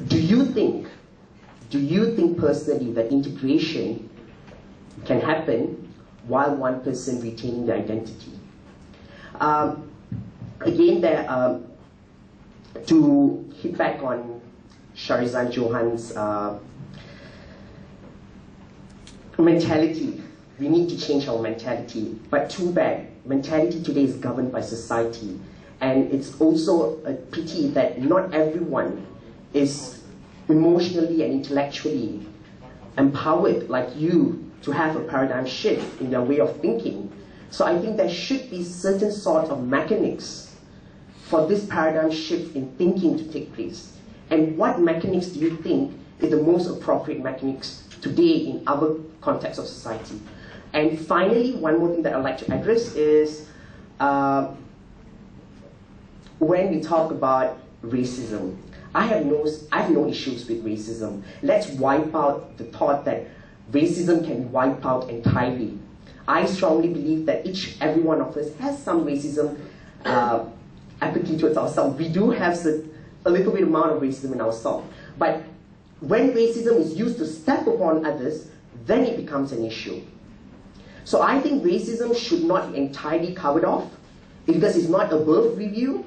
do you think personally that integration can happen while one person retaining their identity? Again, to hit back on Syahredzan Johan's mentality, we need to change our mentality. But too bad, mentality today is governed by society. And it's also a pity that not everyone is emotionally and intellectually empowered like you to have a paradigm shift in their way of thinking. So I think there should be certain sort of mechanics for this paradigm shift in thinking to take place. And what mechanics do you think is the most appropriate mechanics today in our context of society? And finally, one more thing that I'd like to address is when we talk about racism. I have no issues with racism. Let's wipe out the thought that racism can be wiped out entirely. I strongly believe that every one of us has some racism apathy towards ourselves. We do have a little bit amount of racism in ourselves. But when racism is used to step upon others, then it becomes an issue. So I think racism should not be entirely covered off because it's not above review,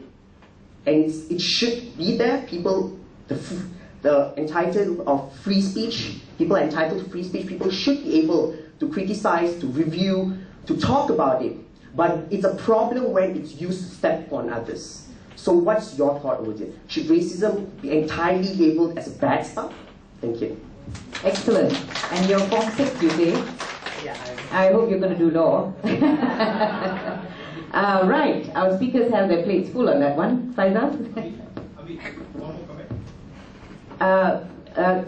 and it should be there. People, the entitled of free speech, people are entitled to free speech. People should be able to criticize, to review, to talk about it. But it's a problem when it's used to step on others. So what's your thought with it? Should racism be entirely labeled as a bad stuff? Thank you. Excellent. And your Form 6, you say? Yeah. I hope you're going to do law. Right. Our speakers have their plates full on that one. Faisal?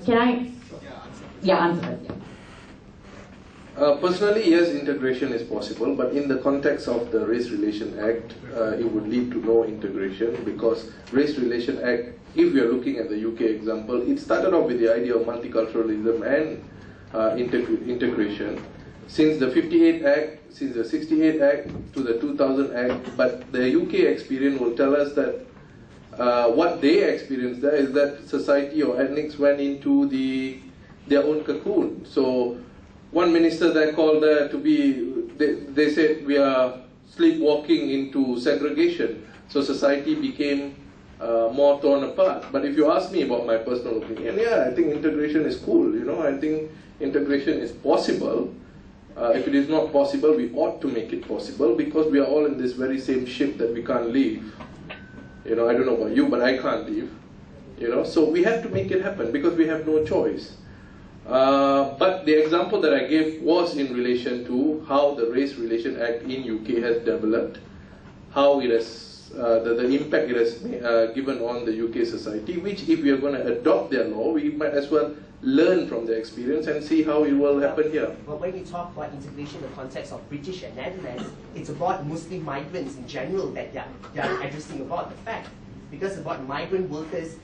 Can I? Yeah, answer it. Personally, yes, integration is possible, but in the context of the Race Relation Act, it would lead to no integration, because Race Relation Act, if we are looking at the UK example, it started off with the idea of multiculturalism and integration. Since the 58 Act, since the 68 Act to the 2000 Act, but the UK experience will tell us that what they experienced there is that society or ethnics went into their own cocoon. So one minister there called there to be, they said we are sleepwalking into segregation. So society became more torn apart. But if you ask me about my personal opinion, yeah, I think integration is cool. You know, I think integration is possible. If it is not possible, we ought to make it possible, because we are all in this very same ship that we can't leave. You know, I don't know about you, but I can't leave. You know, so we have to make it happen because we have no choice. But the example that I gave was in relation to how the Race Relation Act in UK has developed, how it has, the impact it has given on the UK society, which if we are going to adopt their law, we might as well learn from the experience and see how it will happen here. But when you talk about integration in the context of British and Netherlands, it's about Muslim migrants in general that they are addressing about the fact. Because about migrant workers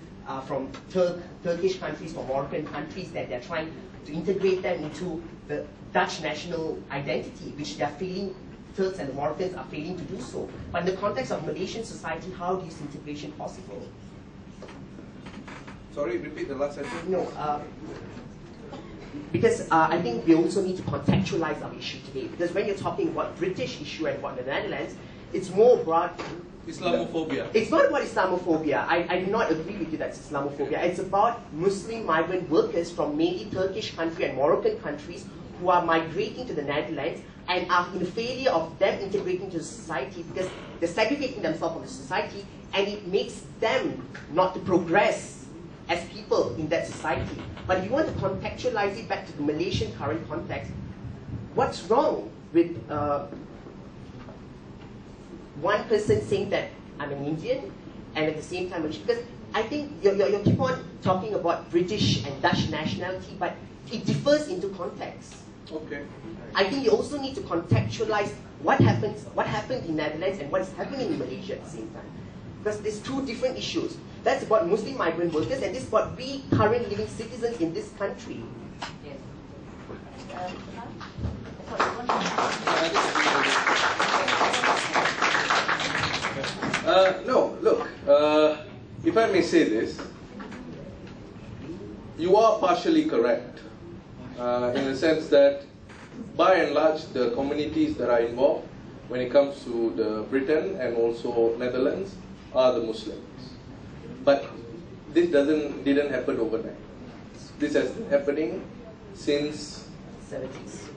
from Turkish countries, from Moroccan countries, that they're trying to integrate them into the Dutch national identity, which they're failing, Turks and the Moroccans are failing to do so. But in the context of Malaysian society, how is integration possible? Sorry, repeat the last sentence. No, because I think we also need to contextualize our issue today. Because when you're talking about British issue and about the Netherlands, it's more broad. Islamophobia. It's not about Islamophobia. I do not agree with you that it's Islamophobia. It's about Muslim migrant workers from mainly Turkish country and Moroccan countries who are migrating to the Netherlands and are in failure of them integrating to the society because they're segregating themselves from the society, and it makes them not to progress as people in that society. But if you want to contextualize it back to the Malaysian current context, what's wrong with one person saying that I'm an Indian and at the same time Malaysian? Because I think you keep on talking about British and Dutch nationality, but it differs into context. Okay. I think you also need to contextualize what happened in Netherlands and what is happening in Malaysia at the same time. Because there's two different issues. That's about Muslim migrant workers, and this is about we current living citizens in this country. Yes. No, look, if I may say this, you are partially correct in the sense that, by and large, the communities that are involved when it comes to the Britain and also Netherlands are the Muslims. But this didn't happen overnight. This has been happening since 70s.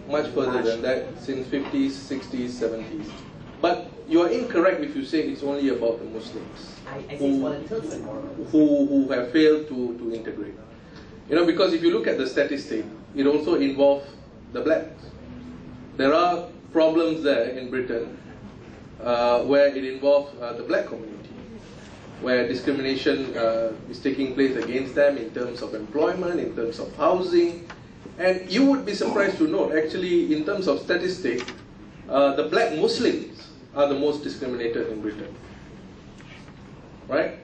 much further than that, since 50s, 60s, 70s. But you are incorrect if you say it's only about the Muslims who have failed to integrate. You know, because if you look at the statistic, it also involves the blacks. There are problems there in Britain where it involves the black community, where discrimination is taking place against them in terms of employment, in terms of housing. And you would be surprised to note, actually, in terms of statistics, the black Muslims are the most discriminated in Britain. Right?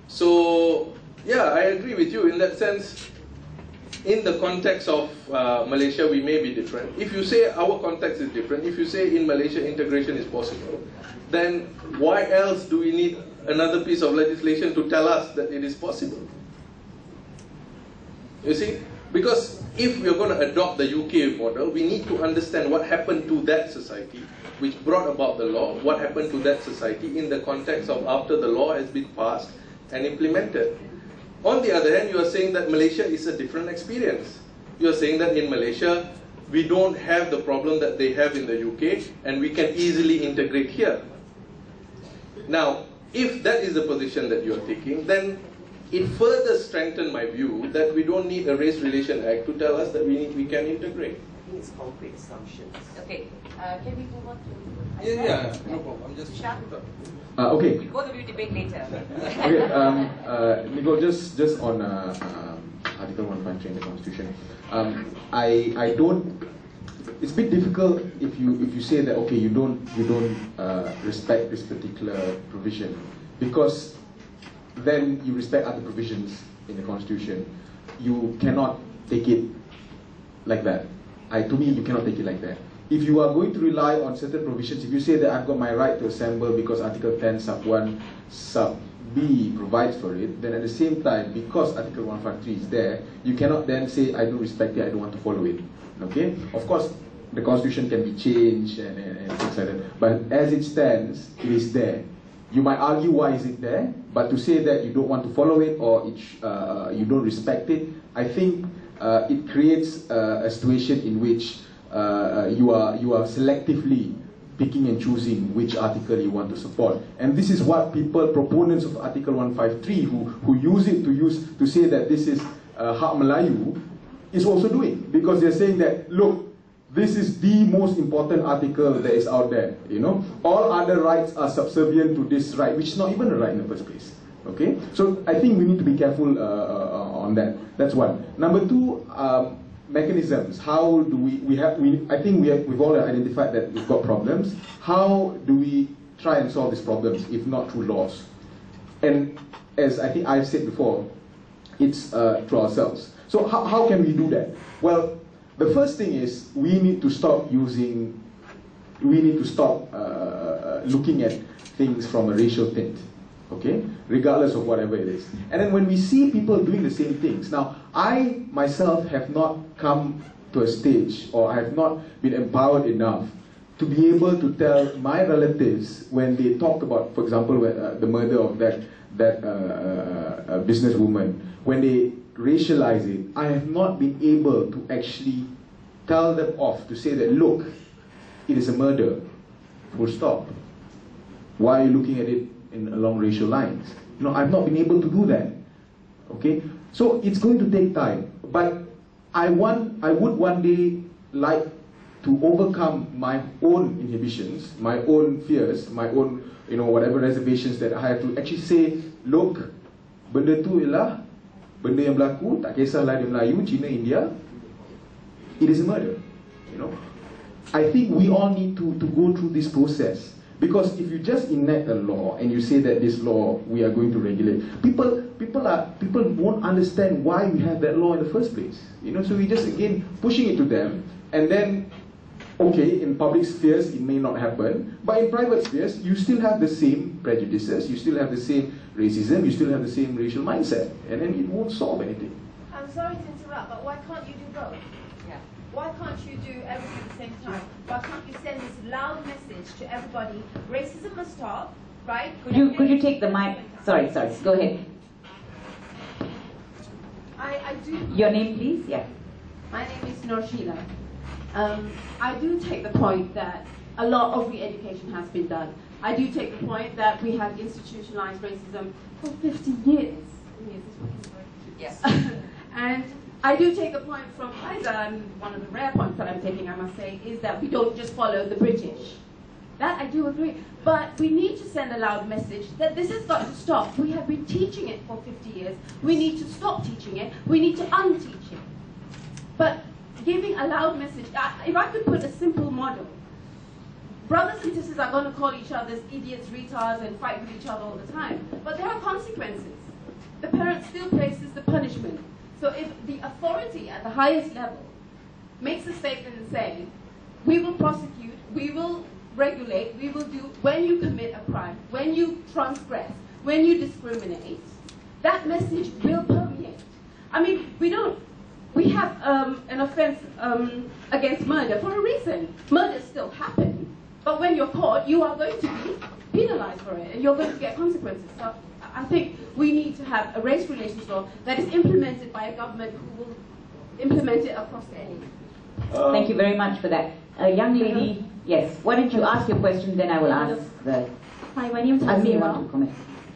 So, yeah, I agree with you in that sense. In the context of Malaysia, we may be different. If you say our context is different, if you say in Malaysia integration is possible, then why else do we need another piece of legislation to tell us that it is possible? You see? Because if we're going to adopt the UK model, we need to understand what happened to that society, which brought about the law, what happened to that society in the context of after the law has been passed and implemented. On the other hand, you are saying that Malaysia is a different experience. You are saying that in Malaysia, we don't have the problem that they have in the UK, and we can easily integrate here. Now, if that is the position that you are taking, then it further strengthened my view that we don't need a Race Relation Act to tell us that we can integrate. I think it's concrete assumptions. Okay, can we move on to... Yeah, no problem. I'm just... Okay. Both of you debate later. Okay, Nicole, just on Article 153 in the Constitution, I don't. It's a bit difficult if you say that okay, you don't respect this particular provision, because then you respect other provisions in the Constitution. You cannot take it like that. To me, you cannot take it like that. If you are going to rely on certain provisions, if you say that I've got my right to assemble because Article 10 sub 1 sub B provides for it, then at the same time, because Article 153 is there, you cannot then say I don't respect it, I don't want to follow it. Okay? Of course, the Constitution can be changed and things like that, but as it stands, it is there. You might argue why is it there, but to say that you don't want to follow it or you don't respect it, I think it creates a situation in which you are selectively picking and choosing which article you want to support. And this is what proponents of Article 153 who use it to say that this is Hak Melayu is also doing, because they're saying that, look, this is the most important article that is out there, you know. All other rights are subservient to this right, which is not even a right in the first place. Okay? So I think we need to be careful on that. That's one. Number two, mechanisms. How do I think we've all identified that we've got problems. How do we try and solve these problems if not through laws? And as I think I've said before, it's through ourselves. So how can we do that? Well, the first thing is we need to stop looking at things from a racial tint, okay? Regardless of whatever it is. And then when we see people doing the same things, now I myself have not come to a stage, or I have not been empowered enough to be able to tell my relatives when they talk about, for example, the murder of that businesswoman, when they racialize it, I have not been able to actually tell them off to say that, look, it is a murder, full stop. Why are you looking at it along racial lines? No, I've not been able to do that. Okay, so it's going to take time, but I would one day like to overcome my own inhibitions, my own fears, my own, whatever reservations that I have to actually say, look, benda tu ialah benda yang berlaku, tak kisahlah dia Melayu, Cina, India, it is a murder. I think we all need to go through this process, because if you just enact a law and you say that this law we are going to regulate, people won't understand why we have that law in the first place. So we just again pushing it to them, and then okay, in public spheres it may not happen, but in private spheres you still have the same prejudices, you still have the same racism, you still have the same racial mindset, and then it won't solve anything. I'm sorry to interrupt, but why can't you do both? Yeah. Why can't you do everything at the same time? Why can't you send this loud message to everybody? Racism must stop, right? Could you take the mic? Sorry, go ahead. I do. Your name, please? Yeah. My name is Norshila. I do take the point that a lot of re-education has been done. I do take the point that we have institutionalized racism for 50 years. Yes. And I do take the point from Faisal, and one of the rare points that I'm taking, I must say, is that we don't just follow the British. That I do agree. But we need to send a loud message that this has got to stop. We have been teaching it for 50 years. We need to stop teaching it. We need to unteach it. But giving a loud message, if I could put a simple model, brothers and sisters are going to call each other idiots, retards, and fight with each other all the time. But there are consequences. The parent still places the punishment. So if the authority at the highest level makes a statement and says, we will prosecute, we will regulate, we will do, when you commit a crime, when you transgress, when you discriminate, that message will permeate. I mean, we have an offense against murder for a reason. Murders still happen, but when you're caught, you are going to be penalized for it, and you're going to get consequences. So I think we need to have a race relations law that is implemented by a government who will implement it across the area. Thank you very much for that. A young lady, yes. Why don't you ask your question, then I will ask the... Hi, my name is Azmi, Azmi. want to comment?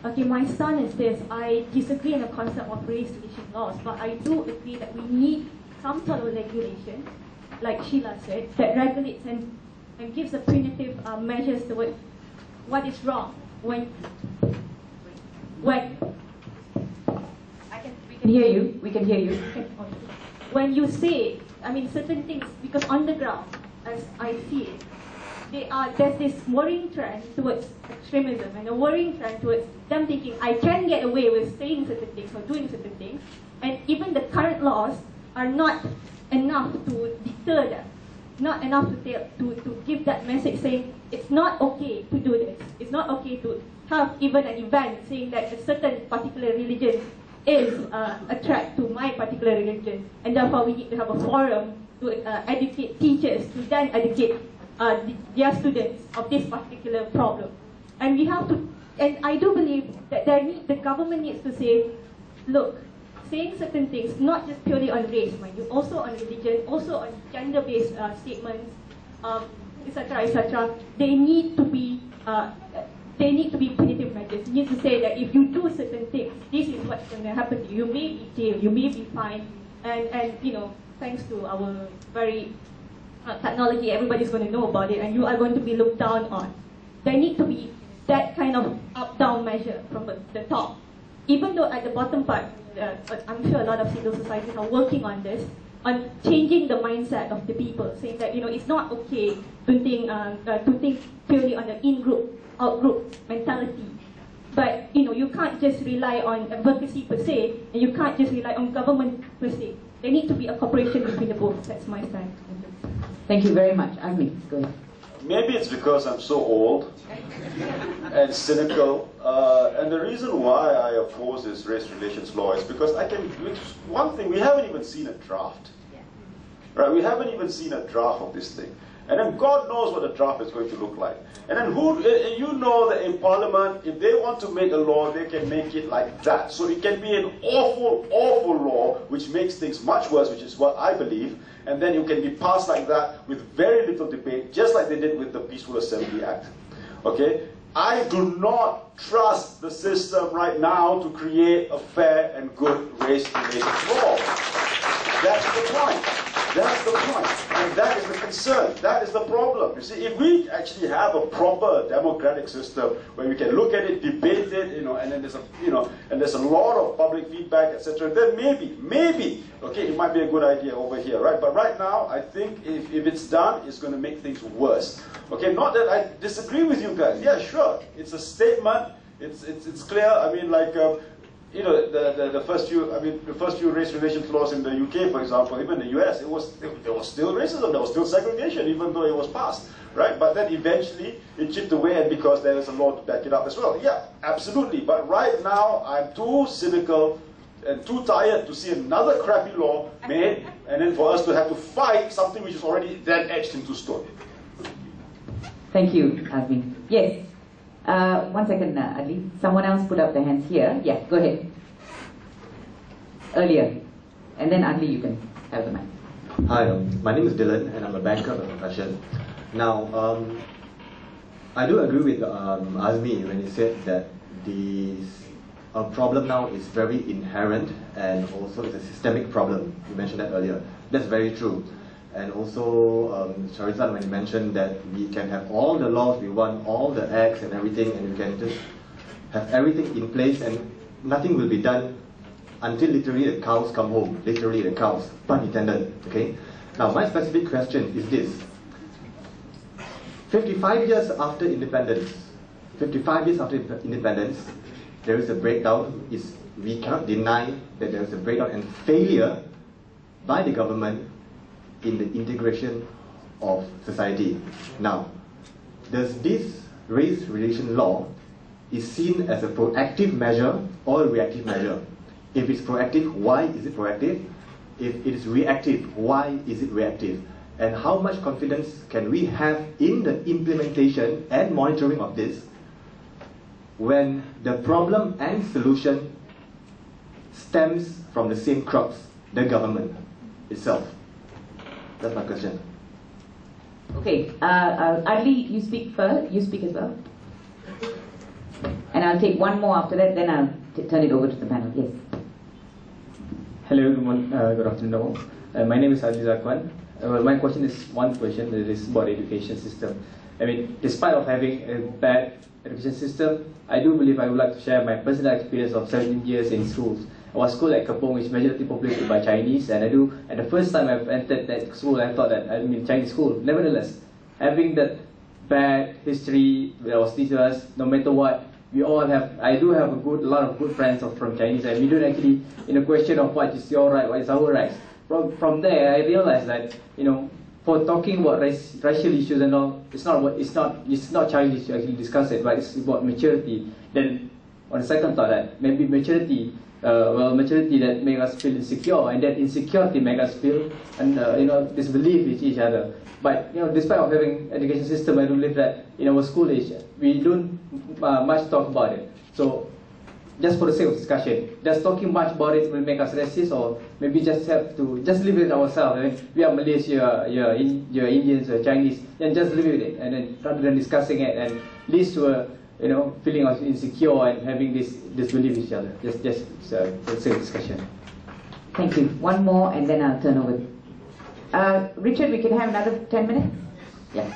Okay, my stand is this. I disagree in the concept of race relation laws, but I do agree that we need some sort of regulation, like Sheila said, that regulates and gives a punitive measures towards what is wrong when we can hear you. We can hear you. When you say, I mean, certain things, because on the ground, as I see it, there's this worrying trend towards extremism and a worrying trend towards them thinking, I can get away with saying certain things or doing certain things, and even the current laws are not enough to deter them, not enough to give that message saying, it's not okay to do this, it's not okay to have even an event saying that a certain particular religion is a threat to my particular religion, and therefore we need to have a forum to educate teachers to then educate their students of this particular problem. And we have to, and I do believe that the government needs to say, look, saying certain things, not just purely on race, mind you, also on religion, also on gender-based statements, etc., they need to be punitive measures. You need to say that if you do certain things, this is what's going to happen to you. You may be jailed, you may be fined, and you know, thanks to our very technology, everybody's going to know about it, and you are going to be looked down on. There need to be that kind of up-down measure from the top. Even though at the bottom part, I'm sure a lot of civil societies are working on this, on changing the mindset of the people, saying that, you know, it's not okay to think purely on the in-group, out-group mentality. But, you know, you can't just rely on advocacy per se, and you can't just rely on government per se. There need to be a cooperation between the both. That's my stand. Thank you very much. Azmi, go ahead. Maybe it's because I'm so old and cynical, and the reason why I oppose this race relations law is because one thing, we haven't even seen a draft. Right? We haven't even seen a draft of this thing. And then God knows what the draft is going to look like. And then you know that in Parliament, if they want to make a law, they can make it like that. So it can be an awful, awful law, which makes things much worse, which is what I believe. And then it can be passed like that with very little debate, just like they did with the Peaceful Assembly Act. Okay? I do not trust the system right now to create a fair and good race relations law. That's the point. That's the point. And that is the concern. That is the problem. You see, if we actually have a proper democratic system where we can look at it, debate it, you know, and then there's a lot of public feedback, etc., then maybe, okay, it might be a good idea over here, right? But right now, I think if it's done, it's going to make things worse. Okay, not that I disagree with you guys. Yeah, sure. It's a statement. It's clear. I mean, like, you know, the first few race relations laws in the UK, for example, even the US, there was still racism, there was still segregation, even though it was passed, right? But then eventually it chipped away, and because there is a law to back it up as well. Yeah, absolutely. But right now I'm too cynical and too tired to see another crappy law made, and then for us to have to fight something which is already then etched into stone. Thank you, Azmi. Yes. 1 second, Adli. Someone else put up their hands here. Yeah, go ahead. Earlier. And then Adli, you can have the mic. Hi, my name is Dylan, and I'm a banker by profession. Now, I do agree with Azmi when he said that the problem now is very inherent, and also it's a systemic problem. You mentioned that earlier. That's very true. And also, Syahredzan, when you mentioned that we can have all the laws we want, all the acts and everything, and we can just have everything in place and nothing will be done until literally the cows come home. Literally the cows, pun intended, okay? Now, my specific question is this. 55 years after independence, there is a breakdown. We cannot deny that there is a breakdown and failure by the government in the integration of society. Now, does this race relation law is seen as a proactive measure or a reactive measure? If it's proactive, why is it proactive? If it is reactive, why is it reactive? And how much confidence can we have in the implementation and monitoring of this when the problem and solution stems from the same crux, the government itself? That's my question. Okay, Adli, you speak first. You speak as well. And I'll take one more after that, then I'll turn it over to the panel. Yes. Hello, good afternoon. My name is Syahredzan. My question is one question, that is about the education system. I mean, despite of having a bad education system, I do believe I would like to share my personal experience of 17 years in schools. I was schooled at Kapong, which is majority populated by Chinese, and the first time I've entered that school, I thought that I'm in Chinese school. Nevertheless, having that bad history that was teaching us, no matter what, I do have a lot of good friends from Chinese, and we don't actually, in a question of what is your right, what is our rights. From there, I realized that, for talking about racial issues and all, it's not childish to actually discuss it, but it's about maturity. Then, on the second thought, that maybe maturity that make us feel insecure, and that insecurity make us feel disbelief with each other. But despite of having education system, I do believe that in our school age we don't much talk about it. So just for the sake of discussion, just talking much about it will make us racist, or maybe just have to live with ourselves. I mean, we are Malaysia, you're Indians, you're Chinese, and just live with it, and then rather than discussing it and leads to a feeling of insecure and having this disbelief with each other. Just for the sake of discussion. Thank you. One more, and then I'll turn over. Richard, we can have another 10 minutes? Yeah.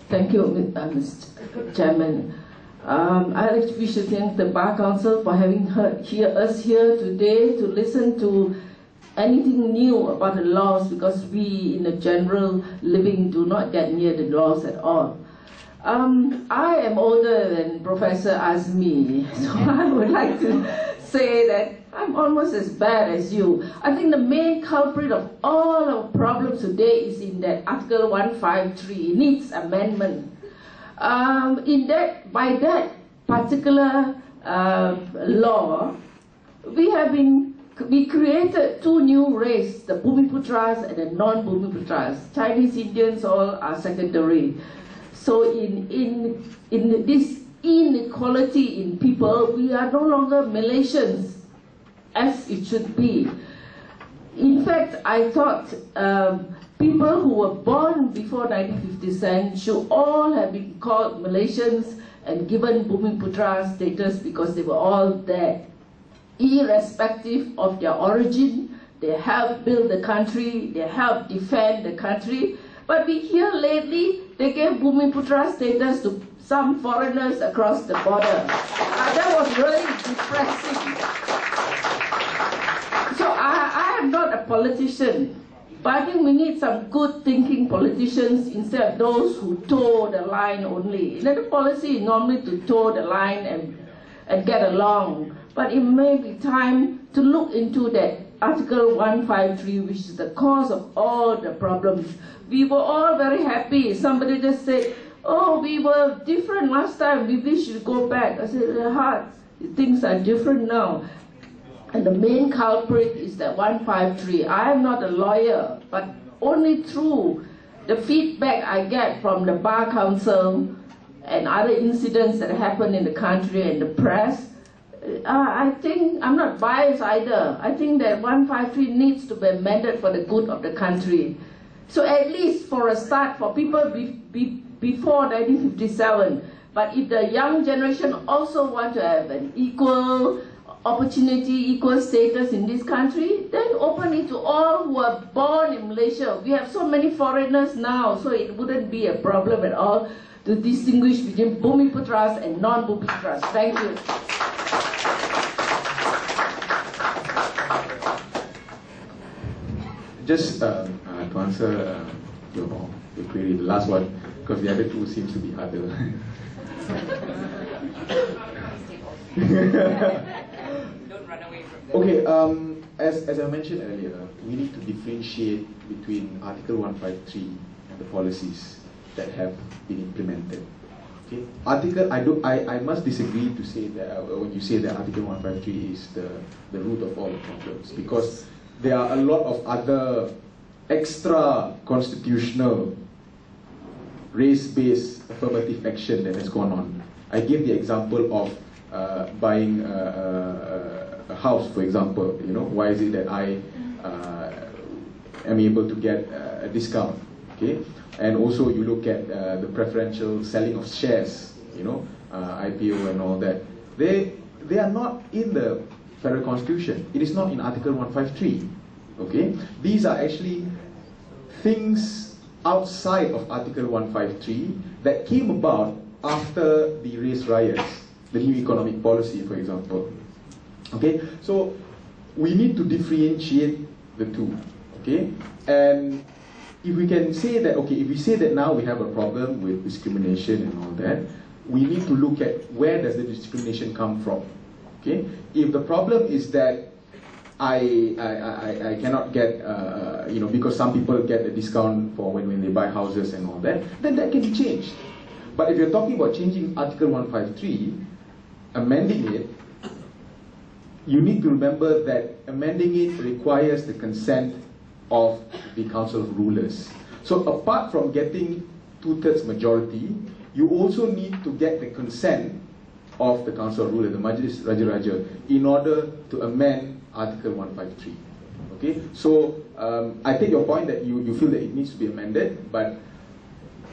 Thank you, Mr. Chairman. I wish to thank the Bar Council for having us here today to listen to anything new about the laws, because we in the general living do not get near the laws at all. I am older than Professor Azmi, so I would like to say that I'm almost as bad as you. I think the main culprit of all our problems today is in that Article 153. It needs amendment. By that particular law, we created two new races, the Bumiputras and the non-Bumiputras. Chinese Indians all are secondary. So in this inequality in people, we are no longer Malaysians as it should be. In fact, I thought people who were born before 1957 should all have been called Malaysians and given Bumiputra status, because they were all there. Irrespective of their origin, they helped build the country, they helped defend the country. But we hear lately, they gave Bumiputra status to some foreigners across the border. That was really depressing. So I am not a politician, but I think we need some good thinking politicians instead of those who toe the line only. The policy is normally to toe the line and get along. but it may be time to look into that Article 153, which is the cause of all the problems. We were all very happy. Somebody just said, oh, we were different last time, we wish to go back. I said, hard, things are different now. And the main culprit is that 153. I am not a lawyer, but only through the feedback I get from the Bar Council and other incidents that happen in the country and the press, I think, I'm not biased either, I think that 153 needs to be amended for the good of the country. So at least for a start, for people before 1957, but if the young generation also want to have an equal opportunity, equal status in this country, then open it to all who are born in Malaysia. We have so many foreigners now, so it wouldn't be a problem at all to distinguish between Bumiputras and non-Bumiputras. Thank you. Just to answer your query, the last one, because the other two seems to be harder. Don't run away from them. Okay, as I mentioned earlier, we need to differentiate between Article 153 and the policies that have been implemented. Okay, I must disagree to say that when you say that Article 153 is the root of all the problems, because there are a lot of other extra constitutional race-based affirmative action that has gone on. I gave the example of buying a house, for example. You know, why is it that I am able to get a discount? Okay, and also you look at the preferential selling of shares. You know, IPO and all that. They are not in the Federal Constitution. It is not in Article 153. Okay, these are actually things outside of Article 153 that came about after the race riots, the new economic policy, for example. Okay, so we need to differentiate the two. Okay, and if we can say that, okay, if we say that now we have a problem with discrimination and all that, we need to look at where does the discrimination come from. Okay, if the problem is that I cannot get, you know, because some people get a discount for when they buy houses and all that, then that can be changed. But if you're talking about changing Article 153, amending it, you need to remember that amending it requires the consent of the Council of Rulers. So apart from getting 2/3 majority, you also need to get the consent of the Council of Rulers, the Majlis Raja Raja, in order to amend Article 153. Okay, so I take your point that you feel that it needs to be amended, but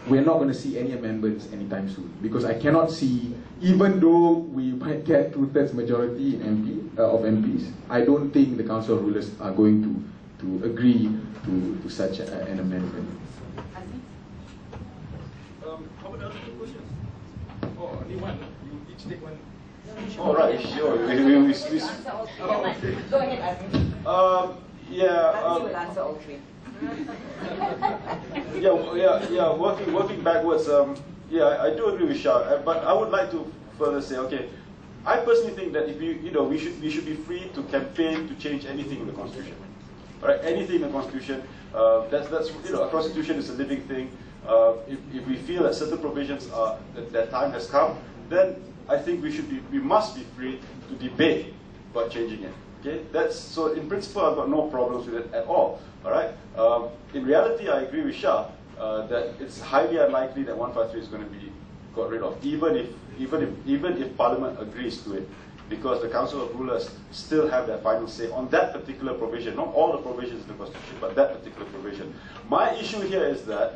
we're not going to see any amendments anytime soon, because I cannot see, even though we might get 2/3 majority in of MPs, I don't think the Council of Rulers are going to agree to such an amendment. How about the other two questions? Oh, only one. You each take one. Oh, right, sure. Go ahead, Azmi. Azmi will answer all three. Working backwards. I do agree with Shah, but I would like to further say, okay, I personally think that if we should be free to campaign to change anything in the Constitution. All right, anything in the Constitution. That's a Constitution is a living thing. If we feel that certain provisions that time has come, then I think we must be free to debate about changing it. Okay, so in principle I've got no problems with it at all. All right. In reality, I agree with Shah that it's highly unlikely that 153 is going to be got rid of, even if Parliament agrees to it, because the Council of Rulers still have their final say on that particular provision, not all the provisions in the Constitution, but that particular provision. My issue here is that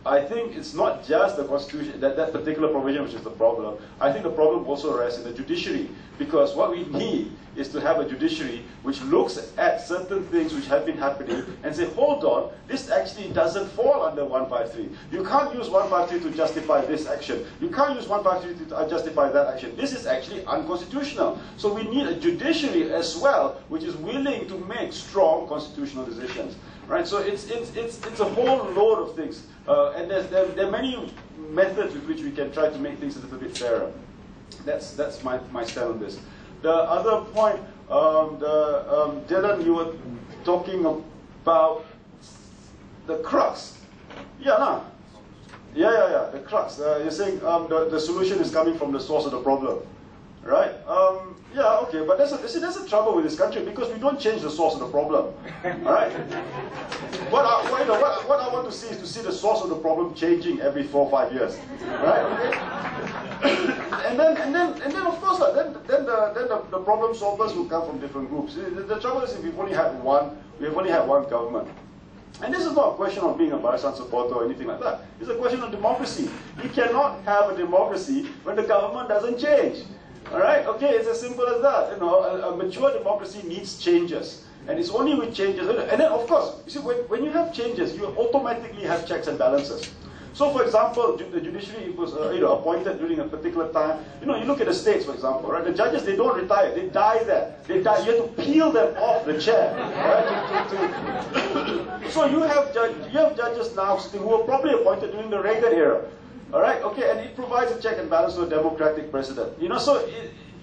I think it's not just the Constitution, that particular provision which is the problem. I think the problem also rests in the judiciary, because what we need is to have a judiciary which looks at certain things which have been happening and say, hold on, this actually doesn't fall under 153. You can't use 153 to justify this action. You can't use 153 to justify that action. This is actually unconstitutional. So we need a judiciary as well which is willing to make strong constitutional decisions. Right, so it's a whole load of things, and there are many methods with which we can try to make things a little bit fairer. That's my stand on this. The other point, Dylan, you were talking about the crux. Yeah, the crux. You're saying the solution is coming from the source of the problem, right? Yeah, okay, but there's a trouble with this country because we don't change the source of the problem, all right? What I want to see is to see the source of the problem changing every 4 or 5 years, right? Okay? and then of course, then the problem solvers will come from different groups. The trouble is if we've only had one government. And this is not a question of being a Barisan supporter or anything like that. It's a question of democracy. You cannot have a democracy when the government doesn't change. All right? Okay, it's as simple as that. You know, a mature democracy needs changes. And it's only with changes. And then, of course, you see, when you have changes, you automatically have checks and balances. So, for example, the judiciary was appointed during a particular time. You know, you look at the states, for example, right? The judges, they don't retire. They die there. They die. You have to peel them off the chair. Right? So you have judges now who were probably appointed during the Reagan era. All right? Okay, and it provides a check and balance to a democratic president. You know, so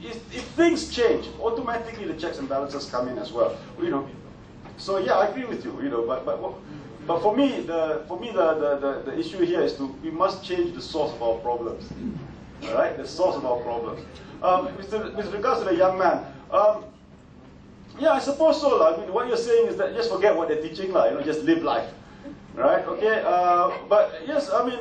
if things change, automatically the checks and balances come in as well. You know, so yeah, I agree with you. You know, but for me, the issue here is we must change the source of our problems. All right, the source of our problems. With regards to the young man, yeah, I suppose so. I mean, what you're saying is that just forget what they're teaching, you know, just live life, right? Okay, but yes, I mean,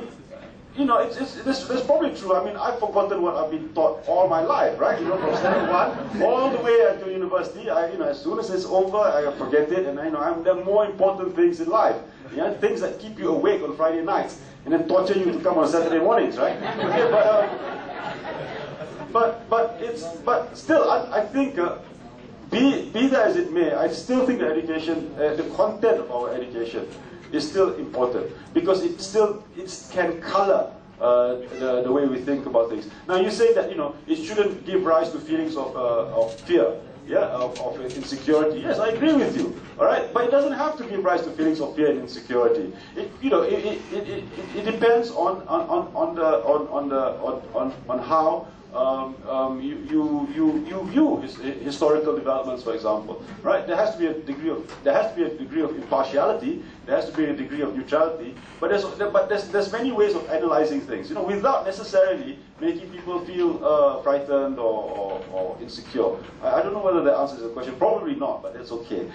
you know, that's probably true. I mean, I've forgotten what I've been taught all my life, right? You know, from standard 1 all the way until university. You know, as soon as it's over, I forget it, and there are more important things in life. You know, things that keep you awake on Friday nights and then torture you to come on Saturday mornings, right? Okay, but still, I think, be that as it may, I still think the education, the content of our education is still important because it can color the way we think about things. Now you say that, you know, it shouldn't give rise to feelings of fear, yeah, of insecurity. Yes, I agree with you. All right, but it doesn't have to give rise to feelings of fear and insecurity. It depends on how you view historical developments, for example, right? There has to be a degree of impartiality. There has to be a degree of neutrality. But there's many ways of analyzing things, you know, without necessarily making people feel frightened or insecure. I don't know whether that answers the question. Probably not, but that's okay.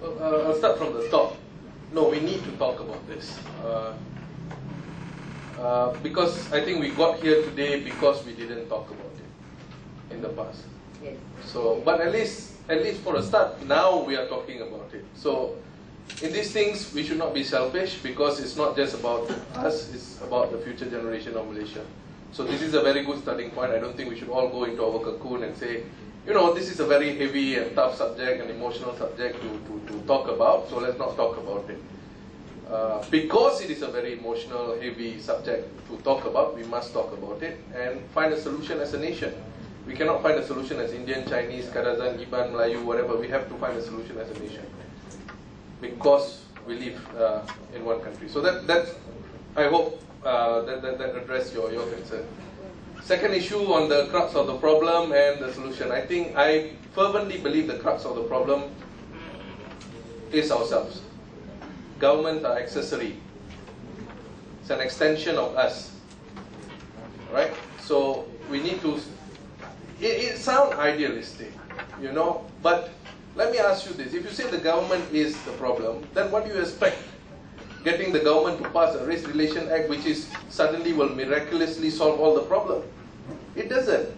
Well, I'll start from the top. No, we need to talk about this. Because I think we got here today because we didn't talk about it in the past. Yes. So, but at least for a start, now we are talking about it. So, in these things, we should not be selfish because it's not just about us, it's about the future generation of Malaysia. So this is a very good starting point. I don't think we should all go into our cocoon and say, you know, this is a very heavy and tough subject and emotional subject to talk about, so let's not talk about it. Because it is a very emotional, heavy subject to talk about, we must talk about it and find a solution as a nation. We cannot find a solution as Indian, Chinese, Kadazan, Iban, Melayu, whatever. We have to find a solution as a nation because we live in one country. So that's I hope that addressed your concern. Second issue on the crux of the problem and the solution. I fervently believe the crux of the problem is ourselves. Government are accessory. It's an extension of us, right? So we need to. It sounds idealistic, you know. But let me ask you this: if you say the government is the problem, then what do you expect? Getting the government to pass a Race Relation Act, which is suddenly will miraculously solve all the problem? It doesn't.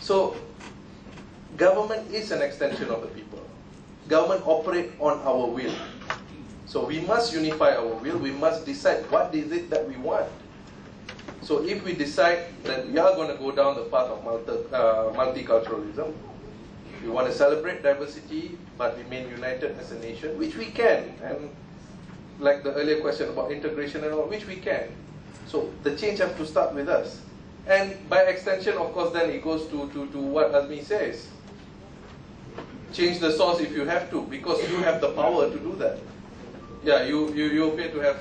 So government is an extension of the people. Government operate on our will. So we must unify our will. We must decide what is it that we want. So if we decide that we are going to go down the path of multiculturalism, we want to celebrate diversity but remain united as a nation, which we can, and like the earlier question about integration and all, which we can. So the change has to start with us. And by extension, of course, then it goes to what Azmi says. Change the source if you have to, because you have the power to do that. Yeah, you appear to have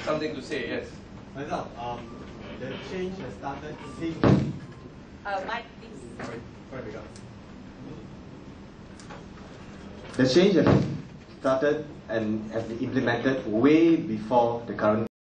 something to say, yes. Faisal, the change has started since Mike, please. The change has started and has been implemented way before the current